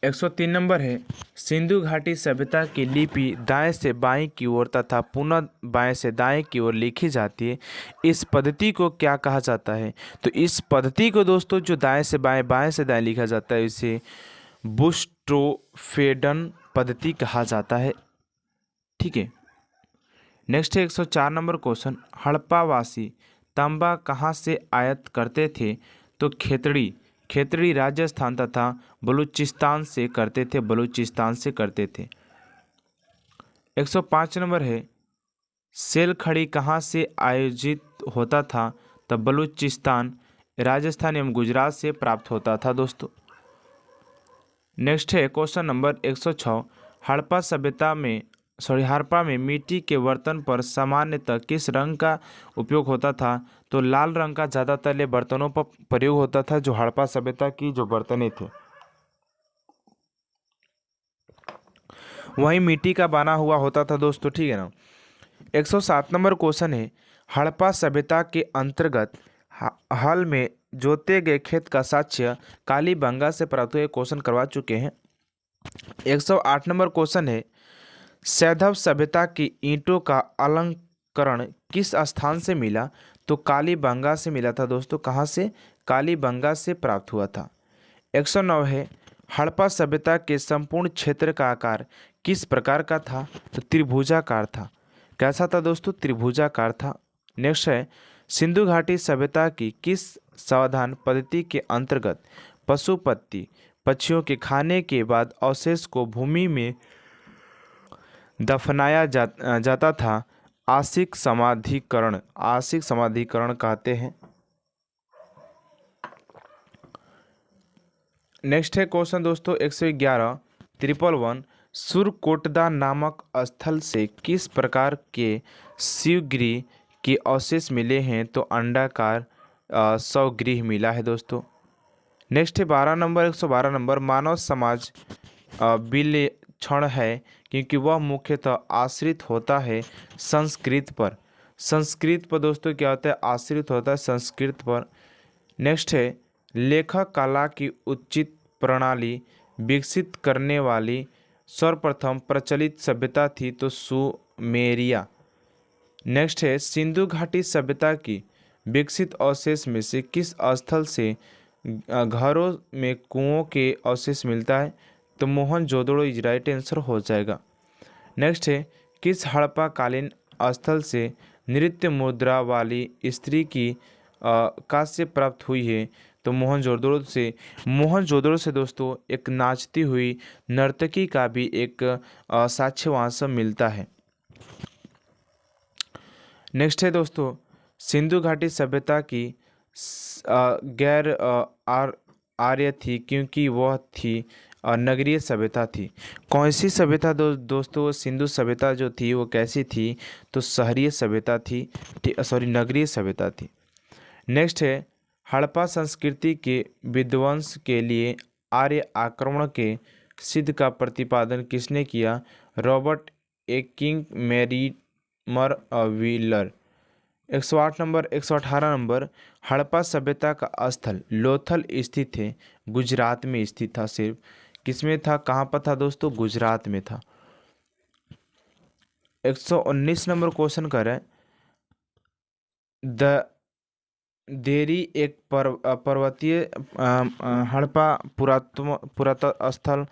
103 नंबर है, सिंधु घाटी सभ्यता की लिपि दाएं से बाएं की ओर तथा पुनः बाएं से दाएं की ओर लिखी जाती है। इस पद्धति को क्या कहा जाता है? तो इस पद्धति को दोस्तों जो दाएं से बाएं बाएं से दाएं लिखा जाता है इसे बुस्ट्रोफेडन पद्धति कहा जाता है। ठीक है। नेक्स्ट है 104 नंबर क्वेश्चन, हड़प्पावासी तांबा कहाँ से आयात करते थे? तो खेतड़ी खेतड़ी राजस्थान तथा बलूचिस्तान से करते थे, बलूचिस्तान से करते थे। 105 नंबर है, सेल खड़ी कहाँ से आयोजित होता था? तो बलूचिस्तान, राजस्थान एवं गुजरात से प्राप्त होता था दोस्तों। नेक्स्ट है क्वेश्चन नंबर 106, हड़प्पा में मिट्टी के बर्तन पर सामान्यतः किस रंग का उपयोग होता था? तो लाल रंग का ज़्यादातर बर्तनों पर प्रयोग होता था जो हड़प्पा सभ्यता की जो बर्तनें थे। वहीं मिट्टी का बना हुआ होता था दोस्तों। ठीक है ना। 107 नंबर क्वेश्चन है, हड़प्पा सभ्यता के अंतर्गत हाल में जोते गए खेत का साक्ष्य कालीबंगा से प्राप्त हुए क्वेश्चन करवा चुके हैं। 108 नंबर क्वेश्चन है, सैंधव सभ्यता की ईंटों का अलंकरण किस स्थान से मिला? तो कालीबंगा से मिला था दोस्तों। कहाँ से? कालीबंगा से प्राप्त हुआ था। 109 है, हड़प्पा सभ्यता के संपूर्ण क्षेत्र का आकार किस प्रकार का था? तो त्रिभुजाकार था। कैसा था दोस्तों? त्रिभुजाकार था। नेक्स्ट है, सिंधु घाटी सभ्यता की किस सावधान पद्धति के अंतर्गत पशुपति पक्षियों के खाने के बाद अवशेष को भूमि में दफनाया जाता था? आशिक समाधिकरण, आशिक समाधिकरण कहते हैं। नेक्स्ट है क्वेश्चन दोस्तों 111, 111 सुरकोटदा नामक स्थल से किस प्रकार के शिवगृह के अवशेष मिले हैं? तो अंडाकार शवगृह मिला है दोस्तों। नेक्स्ट है 12 नंबर, 112 नंबर, मानव समाज विलक्षण है क्योंकि वह मुख्यतः आश्रित होता है संस्कृत पर। संस्कृत पर दोस्तों क्या होता है? आश्रित होता है संस्कृत पर। नेक्स्ट है, लेखक कला की उचित प्रणाली विकसित करने वाली सर्वप्रथम प्रचलित सभ्यता थी तो सुमेरिया। नेक्स्ट है, सिंधु घाटी सभ्यता की विकसित अवशेष में से किस स्थल से घरों में कुओं के अवशेष मिलता है? तो मोहनजोदड़ो इज राइट आंसर हो जाएगा। नेक्स्ट है, किस हड़प्पा कालीन स्थल से नृत्य मुद्रा वाली स्त्री की कांस्य प्राप्त हुई है? तो मोहनजोदड़ो से दोस्तों एक नाचती हुई नर्तकी का भी एक साक्ष्य वहाँ से मिलता है। नेक्स्ट है दोस्तों, सिंधु घाटी सभ्यता की गैर आर्य थी क्योंकि वह थी नगरीय सभ्यता थी। कौन सी सभ्यता दोस्तों? सिंधु सभ्यता जो थी वो कैसी थी? तो शहरीय सभ्यता थी, सॉरी नगरीय सभ्यता थी। नेक्स्ट है, हड़प्पा संस्कृति के विध्वंस के लिए आर्य आक्रमण के सिद्ध का प्रतिपादन किसने किया? रॉबर्ट ए किंग मैरिमर व्हीलर। 108 नंबर, 118 नंबर, हड़प्पा सभ्यता का स्थल लोथल स्थित है, गुजरात में स्थित था। सिर्फ किसमें था? कहाँ पर था दोस्तों? गुजरात में था। 119 नंबर क्वेश्चन कर रहे हैं, द देरी एक पर्वतीय हड़प्पा पुरातत्व स्थल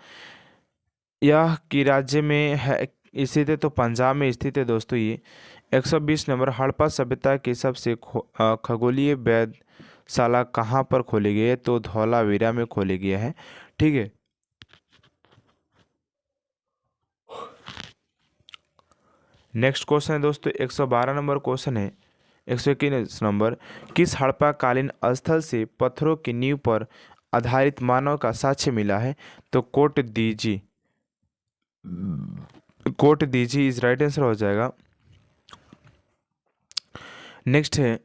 यह कि राज्य में है स्थित है? तो पंजाब में स्थित है दोस्तों ये। 120 नंबर, हड़प्पा सभ्यता की सबसे खगोलीय वेधशाला कहाँ पर खोली गई है? तो धौलावीरा में खोली गई है। ठीक है। नेक्स्ट क्वेश्चन है दोस्तों 112 नंबर क्वेश्चन है। 121 नंबर, किस हड़प्पा कालीन स्थल से पत्थरों की नींव पर आधारित मानव का साक्ष्य मिला है? तो कोट दीजी इज राइट आंसर हो जाएगा। नेक्स्ट है,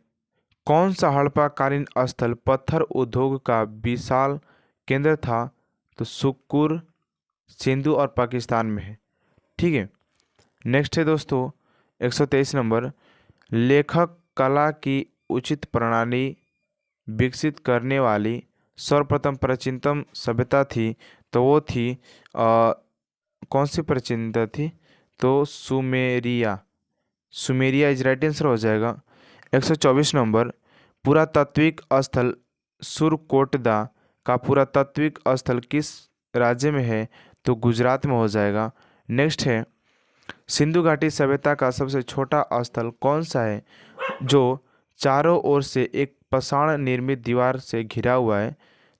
कौन सा हड़प्पा कालीन स्थल पत्थर उद्योग का विशाल केंद्र था? तो सुकुर सिंधु और पाकिस्तान में है। ठीक है। नेक्स्ट है दोस्तों 123 नंबर, लेखक कला की उचित प्रणाली विकसित करने वाली सर्वप्रथम प्राचीनतम सभ्यता थी तो वो थी कौन सी प्राचीनता थी, तो Sumeria. Sumeria is right answer हो जाएगा। 124 नंबर, पुरातात्विक स्थल सुरकोटदा का पुरातात्विक स्थल किस राज्य में है, तो गुजरात में हो जाएगा। नेक्स्ट है, सिंधु घाटी सभ्यता का सबसे छोटा स्थल कौन सा है जो चारों ओर से एक पाषाण निर्मित दीवार से घिरा हुआ है,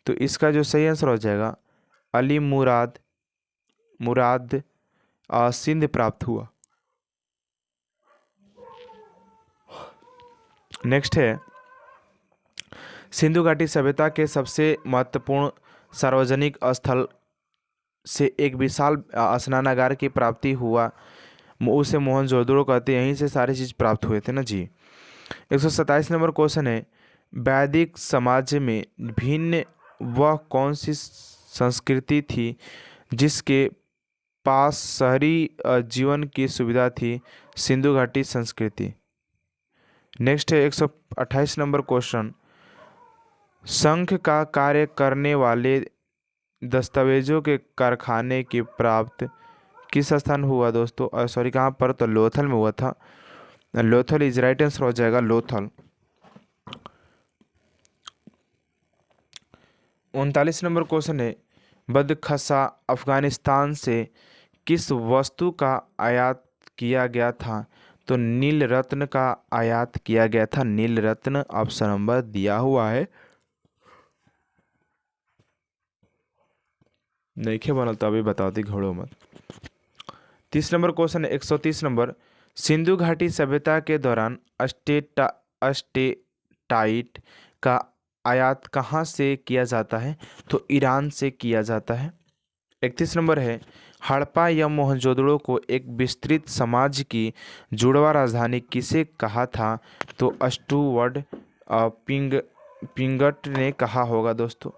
तो इसका जो सही आंसर हो जाएगा अली मुराद मुराद सिंध प्राप्त हुआ। नेक्स्ट है, सिंधु घाटी सभ्यता के सबसे महत्वपूर्ण सार्वजनिक स्थल से एक विशाल स्नानागार की प्राप्ति हुआ, उसे मोहनजोदड़ो कहते हैं, यहीं से सारी चीज़ प्राप्त हुए थे ना जी। 127 नंबर क्वेश्चन है, वैदिक समाज में भिन्न वह कौन सी संस्कृति थी जिसके पास शहरी जीवन की सुविधा थी, सिंधु घाटी संस्कृति। नेक्स्ट है 128 नंबर क्वेश्चन, संघ का कार्य करने वाले दस्तावेजों के कारखाने की प्राप्त किस स्थान हुआ दोस्तों, सॉरी कहाँ पर, तो लोथल में हुआ था। लोथल इज राइट आंसर हो जाएगा, लोथल। 39 नंबर क्वेश्चन है, बदखसा अफगानिस्तान से किस वस्तु का आयात किया गया था, तो नील रत्न का आयात किया गया था। नील रत्न ऑप्शन नंबर दिया हुआ है, नहीं खे बनल तो अभी बता दी, घोड़ो मत। 30 नंबर क्वेश्चन है, 130 नंबर, सिंधु घाटी सभ्यता के दौरान अस्टेटाइट का आयात कहाँ से किया जाता है, तो ईरान से किया जाता है। 31 नंबर है, हड़प्पा या मोहनजोदड़ो को एक विस्तृत समाज की जुड़वा राजधानी किसे कहा था, तो स्टुवर्ट पिंगट ने कहा होगा दोस्तों।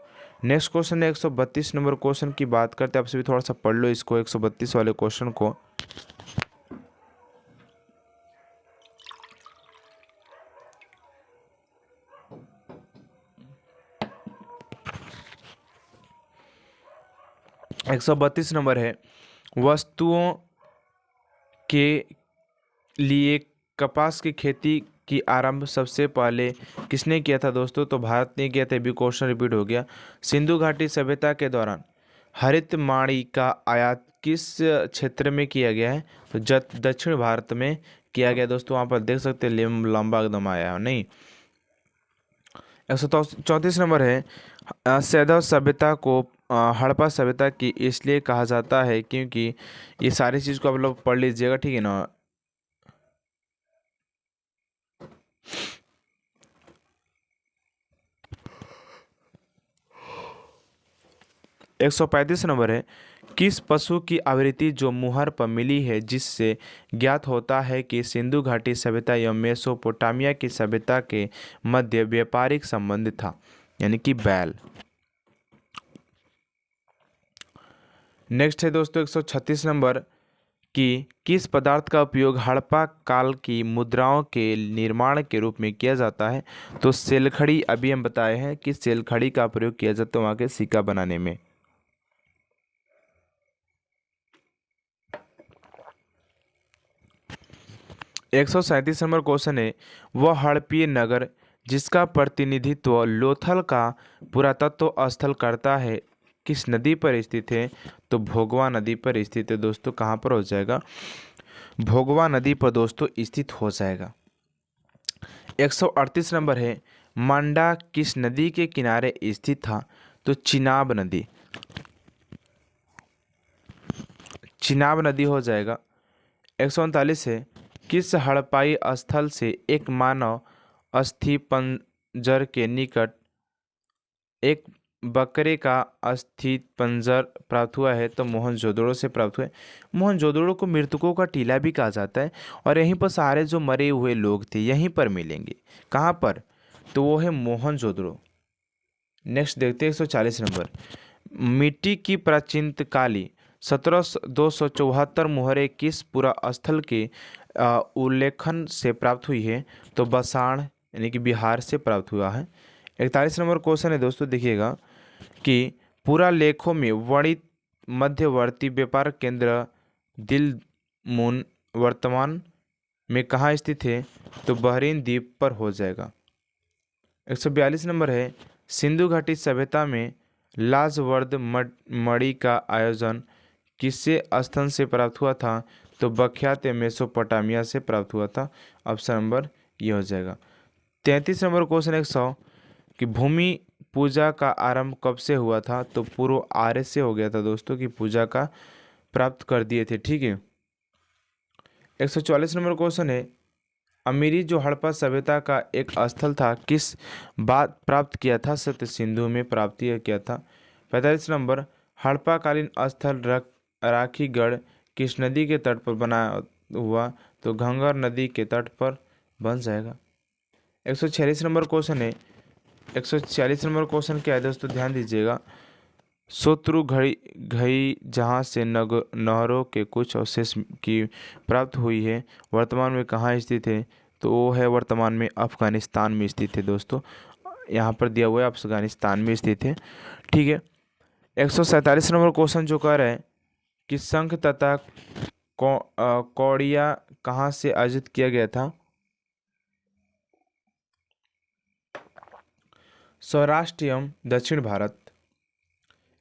नेक्स्ट क्वेश्चन है 132 नंबर क्वेश्चन की बात करते हैं, आप सभी थोड़ा सा पढ़ लो इसको, 132 वाले क्वेश्चन को। एक 132 नंबर है, वस्तुओं के लिए कपास की खेती की आरंभ सबसे पहले किसने किया था दोस्तों, तो भारत ने किया था। भी क्वेश्चन रिपीट हो गया। सिंधु घाटी सभ्यता के दौरान हरित माड़ी का आयात किस क्षेत्र में किया गया है, तो दक्षिण भारत में किया गया दोस्तों। वहाँ पर देख सकते हैं लंबा एकदम आया है नहीं। 134 नंबर है, सैंधव सभ्यता को हड़प्पा सभ्यता की इसलिए कहा जाता है क्योंकि, ये सारी चीज़ को आप लोग पढ़ लीजिएगा, ठीक है ना। 135 नंबर है, किस पशु की आवृत्ति जो मुहर पर मिली है जिससे ज्ञात होता है कि सिंधु घाटी सभ्यता एवं मेसोपोटामिया की सभ्यता के मध्य व्यापारिक संबंध था, यानी कि बैल। नेक्स्ट है दोस्तों 136 नंबर, कि किस पदार्थ का उपयोग हड़प्पा काल की मुद्राओं के निर्माण के रूप में किया जाता है, तो सेलखड़ी। अभी हम बताए हैं कि सेलखड़ी का प्रयोग किया जाता है वहाँ के सिक्का बनाने में। 137 नंबर क्वेश्चन है, वह हड़प्पीय नगर जिसका प्रतिनिधित्व लोथल का पुरातत्व स्थल करता है किस नदी पर स्थित है, तो भोगवा नदी पर स्थित है दोस्तों। कहाँ पर हो जाएगा, भोगवा नदी पर दोस्तों स्थित हो जाएगा। 138 नंबर है, मांडा किस नदी के किनारे स्थित था, तो चिनाब नदी। चिनाब नदी हो जाएगा। 139 है, किस हड़प्पाई स्थल से एक मानव अस्थि पंजर के निकट एक बकरे का अस्थि पंजर प्राप्त हुआ है, तो मोहनजोदड़ो से प्राप्त हुआ है। मोहनजोदड़ो को मृतकों का टीला भी कहा जाता है, और यहीं पर सारे जो मरे हुए लोग थे यहीं पर मिलेंगे। कहाँ पर, तो वो है मोहनजोदड़ो। नेक्स्ट देखते हैं 140 नंबर, मिट्टी की प्राचीनकाली 17,274 मुहरें किस पुरा स्थल के उल्लेखन से प्राप्त हुई है, तो बसाण यानी कि बिहार से प्राप्त हुआ है। 41 नंबर क्वेश्चन है दोस्तों, देखिएगा कि पूरा लेखों में वर्णित मध्यवर्ती व्यापार केंद्र दिलमुन वर्तमान में कहाँ स्थित है? तो बहरीन द्वीप पर हो जाएगा। 142 नंबर है, सिंधु घाटी सभ्यता में लाजवर्द मणि का आयोजन किससे स्थल से प्राप्त हुआ था? तो बख्यात मेसोपोटामिया से प्राप्त हुआ था। ऑप्शन नंबर ये हो जाएगा। 33 नंबर क्वेश्चन 100 कि भूमि पूजा का आरंभ कब से हुआ था? तो पूर्व आर्य से हो गया था दोस्तों, की पूजा का प्राप्त कर दिए थे। ठीक है। 144 नंबर क्वेश्चन है, अमीरी जो हड़प्पा सभ्यता का एक स्थल था किस बात प्राप्त किया था? सत्य सिंधु में प्राप्ति किया था। 45 नंबर, हड़प्पा कालीन स्थल राखीगढ़ किस नदी के तट पर बना हुआ? तो घंगर नदी के तट पर बन जाएगा। 146 नंबर क्वेश्चन है, 146 नंबर क्वेश्चन क्या है दोस्तों, ध्यान दीजिएगा। शोत्रु घई जहाँ से नहरों के कुछ अवशेष की प्राप्त हुई है, वर्तमान में कहाँ स्थित है? तो वो है वर्तमान में अफगानिस्तान में स्थित है दोस्तों। यहाँ पर दिया हुआ है अफगानिस्तान में स्थित है। ठीक है। 147 नंबर क्वेश्चन जो कह रहा है कि शंख तथा कौड़िया कहाँ से अर्जित किया गया था? सौराष्ट्र एवं दक्षिण भारत।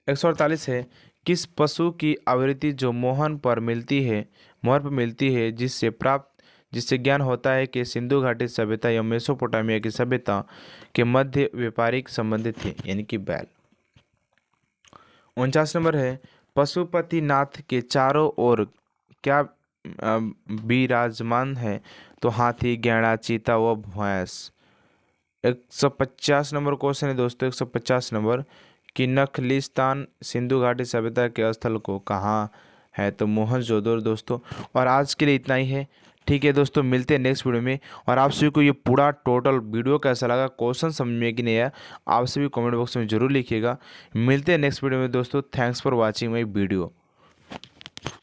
148 है, किस पशु की आवृत्ति जो मोहर पर मिलती है जिससे ज्ञान होता है कि सिंधु घाटी सभ्यता या मेसोपोटामिया की सभ्यता के मध्य व्यापारिक संबंधित थे, यानी कि बैल। 49 नंबर है, पशुपतिनाथ के चारों ओर क्या विराजमान है? तो हाथी, गैंडा, चीता व भैंस। 150 नंबर क्वेश्चन है दोस्तों, 150 नंबर कि नखलिस्तान सिंधु घाटी सभ्यता के स्थल को कहाँ है? तो मोहनजोदड़ो दोस्तों। और आज के लिए इतना ही है। ठीक है दोस्तों, मिलते हैं नेक्स्ट वीडियो में। और आप सभी को ये पूरा टोटल वीडियो कैसा लगा, क्वेश्चन समझ में कि नहीं आया, आप सभी कमेंट बॉक्स में जरूर लिखिएगा। मिलते हैं नेक्स्ट वीडियो में दोस्तों। Thanks for watching my video.